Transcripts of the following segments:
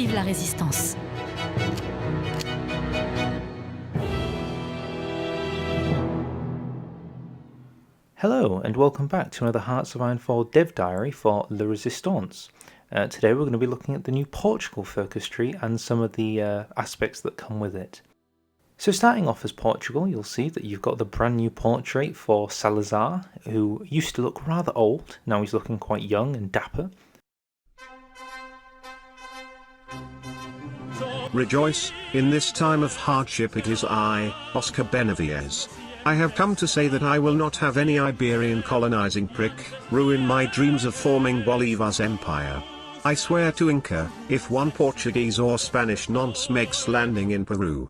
Vive la résistance! Hello and welcome back to another Hearts of Iron 4 dev diary for La Resistance. Today we're going to be looking at the new Portugal focus tree and some of the aspects that come with it. So starting off as Portugal, you'll see that you've got the brand new portrait for Salazar, who used to look rather old, now he's looking quite young and dapper. Rejoice, in this time of hardship it is I, Oscar Benavides. I have come to say that I will not have any Iberian colonizing prick ruin my dreams of forming Bolivar's empire. I swear to Inca, if one Portuguese or Spanish nonce makes landing in Peru,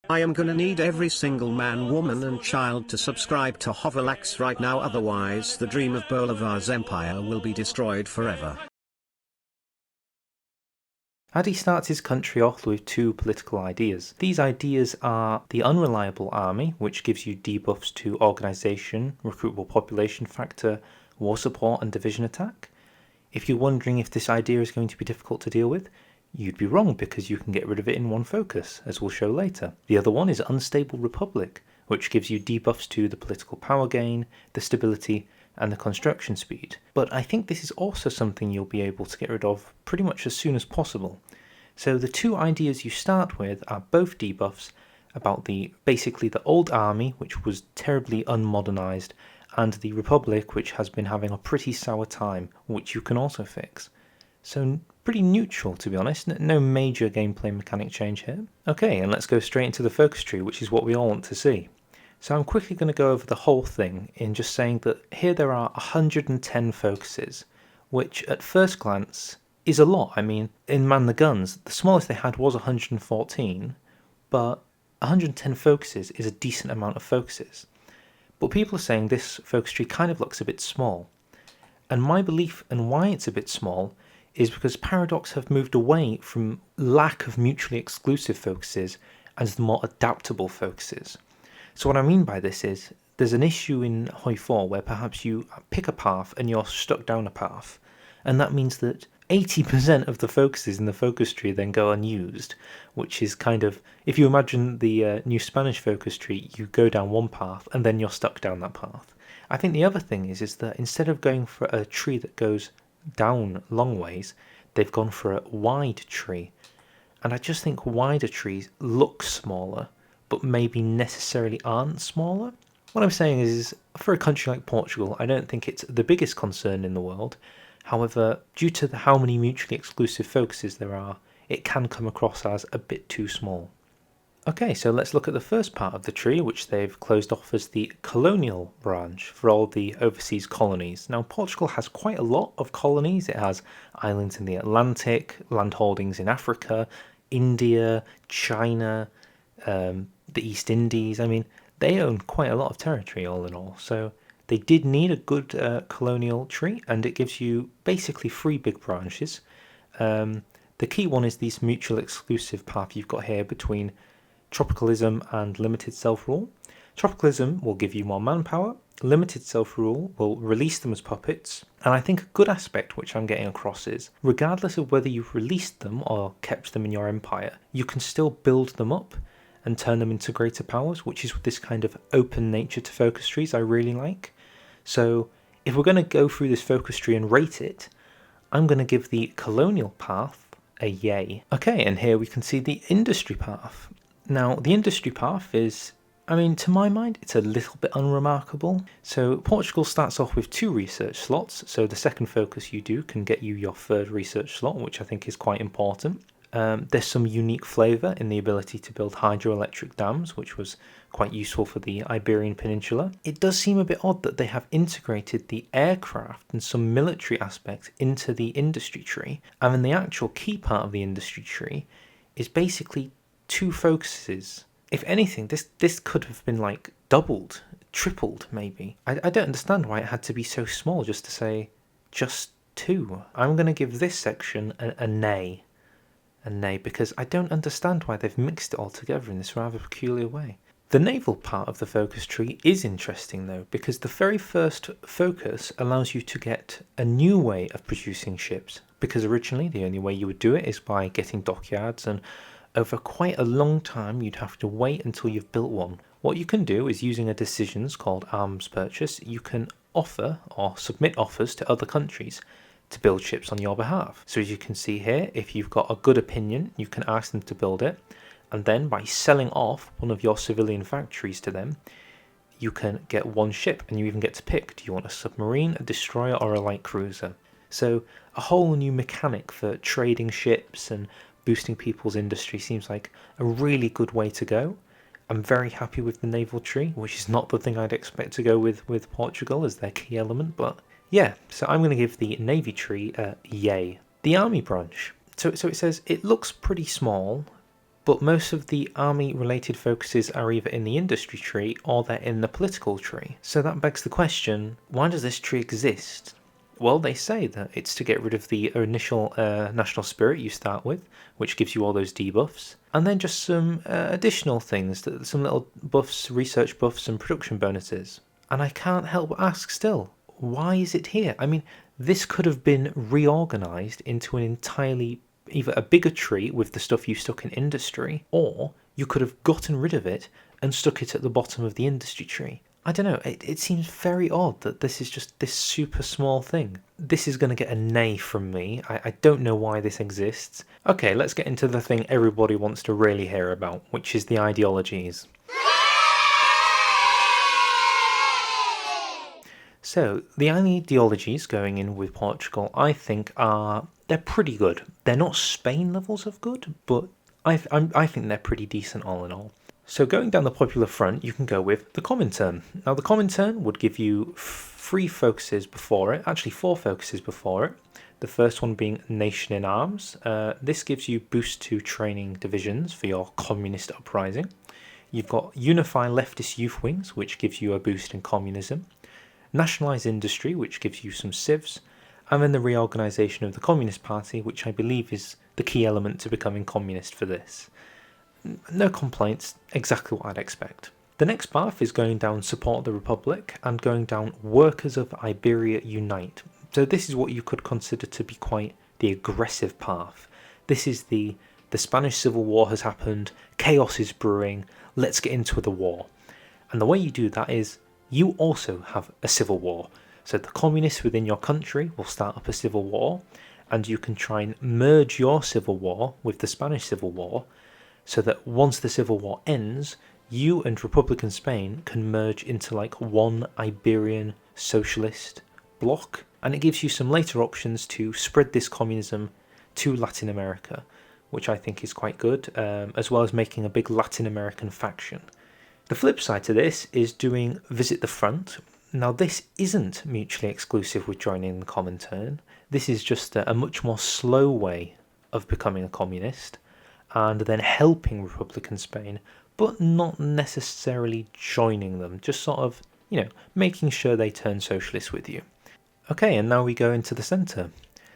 I am gonna need every single man, woman and child to subscribe to Hovelax right now, otherwise the dream of Bolivar's empire will be destroyed forever. Adi starts his country off with two political ideas. These ideas are the unreliable army, which gives you debuffs to organisation, recruitable population factor, war support and division attack. If you're wondering if this idea is going to be difficult to deal with, you'd be wrong because you can get rid of it in one focus, as we'll show later. The other one is Unstable Republic, which gives you debuffs to the political power gain, the stability, and the construction speed. But I think this is also something you'll be able to get rid of pretty much as soon as possible. So the two ideas you start with are both debuffs about basically the old army, which was terribly unmodernized, and the Republic, which has been having a pretty sour time, which you can also fix. So pretty neutral, to be honest, no major gameplay mechanic change here. Okay, and let's go straight into the focus tree, which is what we all want to see. So I'm quickly going to go over the whole thing in just saying that here there are 110 focuses, which at first glance is a lot. I mean, in Man the Guns, the smallest they had was 114, but 110 focuses is a decent amount of focuses. But people are saying this focus tree kind of looks a bit small. And my belief and why it's a bit small is because Paradox have moved away from lack of mutually exclusive focuses and the more adaptable focuses. So what I mean by this is, there's an issue in Hoi 4 where perhaps you pick a path and you're stuck down a path, and that means that 80% of the focuses in the focus tree then go unused, which is kind of, if you imagine the new Spanish focus tree, you go down one path and then you're stuck down that path. I think the other thing is that instead of going for a tree that goes down long ways, they've gone for a wide tree. And I just think wider trees look smaller, but maybe necessarily aren't smaller. What I'm saying is, for a country like Portugal, I don't think it's the biggest concern in the world. However, due to how many mutually exclusive focuses there are, it can come across as a bit too small. Okay, so let's look at the first part of the tree, which they've closed off as the Colonial branch for all the overseas colonies. Now, Portugal has quite a lot of colonies. It has islands in the Atlantic, land holdings in Africa, India, China, the East Indies. I mean, they own quite a lot of territory all in all, so they did need a good colonial tree, and it gives you basically 3 big branches. The key one is this mutual exclusive path you've got here between Tropicalism and Limited Self-Rule. Tropicalism will give you more manpower, Limited Self-Rule will release them as puppets, and I think a good aspect which I'm getting across is, regardless of whether you've released them or kept them in your empire, you can still build them up and turn them into greater powers, which is this kind of open nature to focus trees I really like. So if we're going to go through this focus tree and rate it, I'm going to give the colonial path a yay. Okay, and here we can see the industry path. Now, the industry path is, I mean, to my mind, it's a little bit unremarkable. So Portugal starts off with 2 research slots, so the second focus you do can get you your 3rd research slot, which I think is quite important. There's some unique flavour in the ability to build hydroelectric dams, which was quite useful for the Iberian Peninsula. It does seem a bit odd that they have integrated the aircraft and some military aspects into the industry tree, and then the actual key part of the industry tree is basically 2 focuses. If anything, this could have been like doubled, tripled maybe. I don't understand why it had to be so small just to say just 2. I'm going to give this section a nay. A nay, because I don't understand why they've mixed it all together in this rather peculiar way. The naval part of the focus tree is interesting though, because the very first focus allows you to get a new way of producing ships, because originally the only way you would do it is by getting dockyards, and over quite a long time you'd have to wait until you've built one. What you can do is, using a decisions called arms purchase, you can offer or submit offers to other countries to build ships on your behalf. So as you can see here, if you've got a good opinion, you can ask them to build it, and then by selling off one of your civilian factories to them, you can get one ship, and you even get to pick, do you want a submarine, a destroyer, or a light cruiser? So a whole new mechanic for trading ships and boosting people's industry seems like a really good way to go. I'm very happy with the naval tree, which is not the thing I'd expect to go with Portugal as their key element, but yeah, so I'm going to give the navy tree a yay. The army branch. So it says it looks pretty small, but most of the army related focuses are either in the industry tree or they're in the political tree. So that begs the question, why does this tree exist? Well, they say that it's to get rid of the initial national spirit you start with, which gives you all those debuffs, and then just some additional things, some little buffs, research buffs and production bonuses. And I can't help but ask still, why is it here? I mean, this could have been reorganised into an entirely either a bigger tree with the stuff you stuck in industry, or you could have gotten rid of it and stuck it at the bottom of the industry tree. I don't know, it seems very odd that this is just this super small thing. This is going to get a nay from me. I don't know why this exists. Okay, let's get into the thing everybody wants to really hear about, which is the ideologies. So, the ideologies going in with Portugal, I think they're pretty good. They're not Spain levels of good, but I think they're pretty decent all in all. So going down the popular front, you can go with the Comintern. Now the Comintern would give you 3 focuses before it, actually 4 focuses before it. The first one being Nation in Arms. This gives you boost to training divisions for your communist uprising. You've got Unify Leftist Youth Wings, which gives you a boost in communism. Nationalise Industry, which gives you some civs. And then the reorganisation of the Communist Party, which I believe is the key element to becoming communist for this. No complaints, exactly what I'd expect. The next path is going down Support the Republic and going down Workers of Iberia Unite. So this is what you could consider to be quite the aggressive path. This is the Spanish Civil War has happened, chaos is brewing, let's get into the war. And the way you do that is you also have a civil war. So the communists within your country will start up a civil war, and you can try and merge your civil war with the Spanish Civil War, so that once the civil war ends, you and Republican Spain can merge into like one Iberian socialist bloc, and it gives you some later options to spread this communism to Latin America, which I think is quite good, as well as making a big Latin American faction. The flip side to this is doing Visit the Front. Now this isn't mutually exclusive with joining the Comintern. This is just a much more slow way of becoming a communist, and then helping Republican Spain, but not necessarily joining them, just sort of, making sure they turn socialist with you. Okay, and now we go into the centre.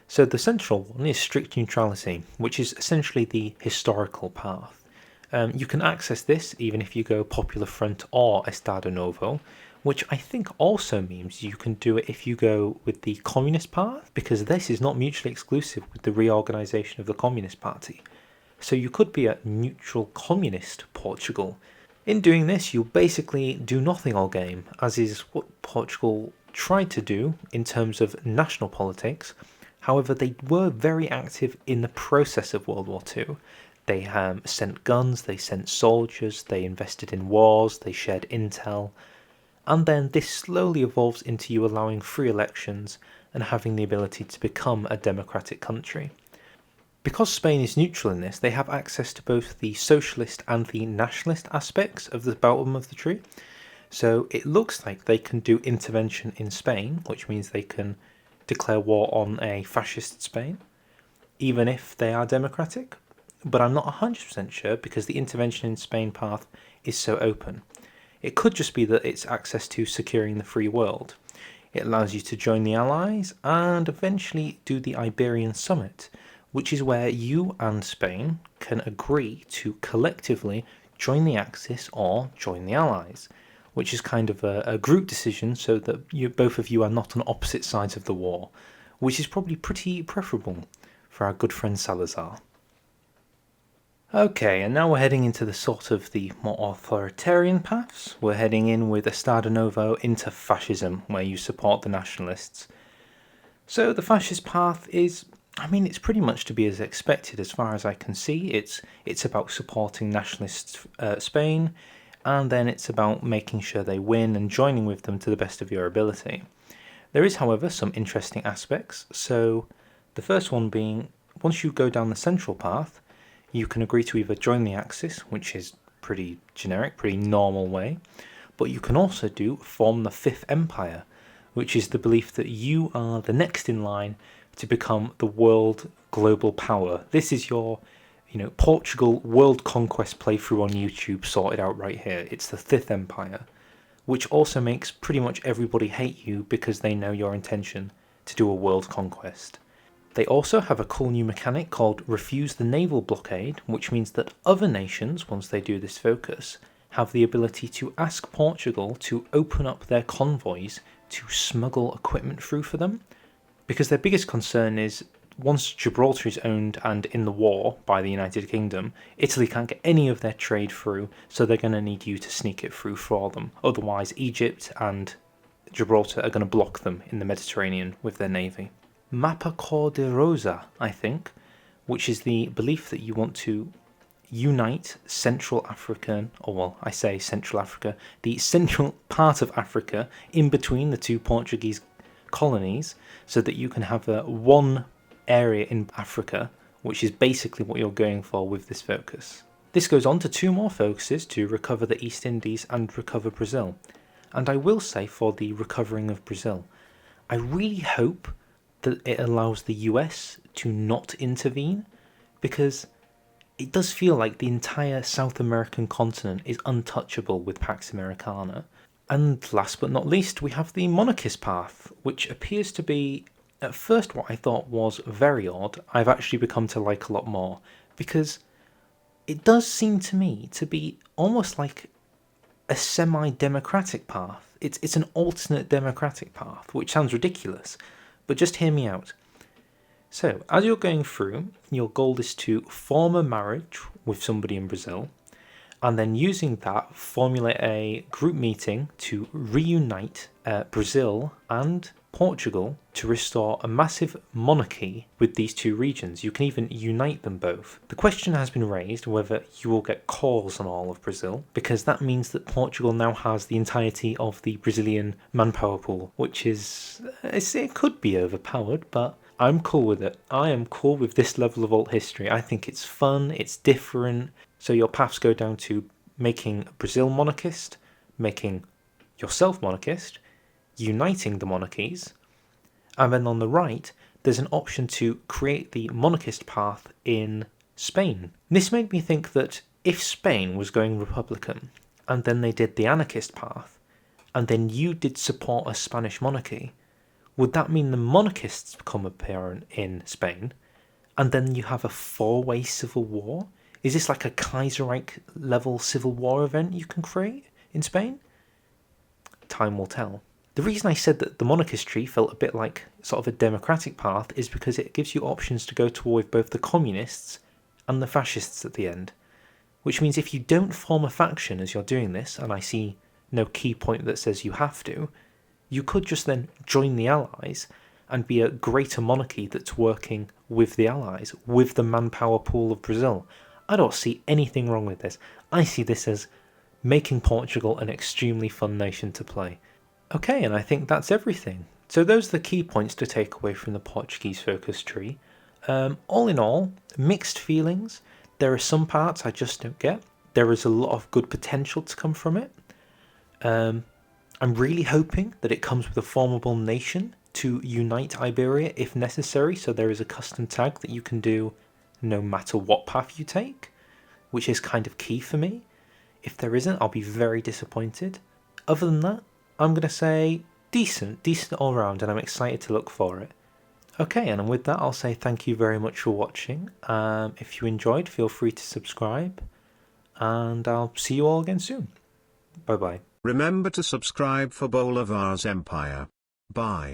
So the central one is strict neutrality, which is essentially the historical path. You can access this even if you go Popular Front or Estado Novo, which I think also means you can do it if you go with the Communist path, because this is not mutually exclusive with the reorganisation of the Communist Party. So you could be a neutral communist Portugal. In doing this, you'll basically do nothing all game, as is what Portugal tried to do in terms of national politics. However, they were very active in the process of World War II. They sent guns, they sent soldiers, they invested in wars, they shared intel, and then this slowly evolves into you allowing free elections and having the ability to become a democratic country. Because Spain is neutral in this, they have access to both the socialist and the nationalist aspects of the bottom of the tree. So it looks like they can do intervention in Spain, which means they can declare war on a fascist Spain, even if they are democratic. But I'm not 100% sure because the intervention in Spain path is so open. It could just be that it's access to securing the free world. It allows you to join the Allies and eventually do the Iberian Summit, which is where you and Spain can agree to collectively join the Axis or join the Allies, which is kind of a group decision so that both of you are not on opposite sides of the war, which is probably pretty preferable for our good friend Salazar. Okay, and now we're heading into the more authoritarian paths. We're heading in with Estado Novo into fascism, where you support the nationalists. So the fascist path is, it's pretty much to be as expected as far as I can see. It's about supporting nationalist Spain, and then it's about making sure they win and joining with them to the best of your ability. There is, however, some interesting aspects. So the first one being, once you go down the central path, you can agree to either join the Axis, which is pretty generic, pretty normal way, but you can also do form the Fifth Empire, which is the belief that you are the next in line to become the world global power. This is your, Portugal world conquest playthrough on YouTube sorted out right here. It's the Fifth Empire, which also makes pretty much everybody hate you because they know your intention to do a world conquest. They also have a cool new mechanic called Refuse the Naval Blockade, which means that other nations, once they do this focus, have the ability to ask Portugal to open up their convoys to smuggle equipment through for them, because their biggest concern is once Gibraltar is owned and in the war by the United Kingdom, Italy can't get any of their trade through, so they're going to need you to sneak it through for them. Otherwise, Egypt and Gibraltar are going to block them in the Mediterranean with their navy. Mapa Cor de Rosa, I think, which is the belief that you want to unite Central African, I say Central Africa, the central part of Africa in between the two Portuguese colonies, so that you can have one area in Africa, which is basically what you're going for with this focus. This goes on to two more focuses to recover the East Indies and recover Brazil. And I will say, for the recovering of Brazil, I really hope that it allows the US to not intervene, because it does feel like the entire South American continent is untouchable with Pax Americana. And last but not least, we have the monarchist path, which appears to be, at first what I thought was very odd, I've actually become to like a lot more, because it does seem to me to be almost like a semi-democratic path. It's an alternate democratic path, which sounds ridiculous, but just hear me out. So, as you're going through, your goal is to form a marriage with somebody in Brazil, and then using that, formulate a group meeting to reunite Brazil and Portugal to restore a massive monarchy with these two regions. You can even unite them both. The question has been raised whether you will get calls on all of Brazil, because that means that Portugal now has the entirety of the Brazilian manpower pool, which is, it could be overpowered, but I'm cool with it. I am cool with this level of alt history. I think it's fun, it's different. So your paths go down to making Brazil monarchist, making yourself monarchist, uniting the monarchies, and then on the right there's an option to create the monarchist path in Spain. This made me think that if Spain was going Republican, and then they did the anarchist path, and then you did support a Spanish monarchy, would that mean the monarchists become apparent in Spain, and then you have a four-way civil war? Is this like a Kaiserreich level civil war event you can create in Spain? Time will tell. The reason I said that the monarchist tree felt a bit like sort of a democratic path is because it gives you options to go to war with both the communists and the fascists at the end. Which means if you don't form a faction as you're doing this, and I see no key point that says you have to, you could just then join the Allies and be a greater monarchy that's working with the Allies, with the manpower pool of Brazil. I don't see anything wrong with this. I see this as making Portugal an extremely fun nation to play. Okay, and I think that's everything. So those are the key points to take away from the Portuguese focus tree. All in all, mixed feelings. There are some parts I just don't get. There is a lot of good potential to come from it. I'm really hoping that it comes with a formable nation to unite Iberia if necessary, so there is a custom tag that you can do no matter what path you take, which is kind of key for me. If there isn't, I'll be very disappointed. Other than that, I'm going to say decent all round, and I'm excited to look for it. Okay, and with that, I'll say thank you very much for watching. If you enjoyed, feel free to subscribe. and I'll see you all again soon. Bye bye. Remember to subscribe for Bolivar's Empire. Bye.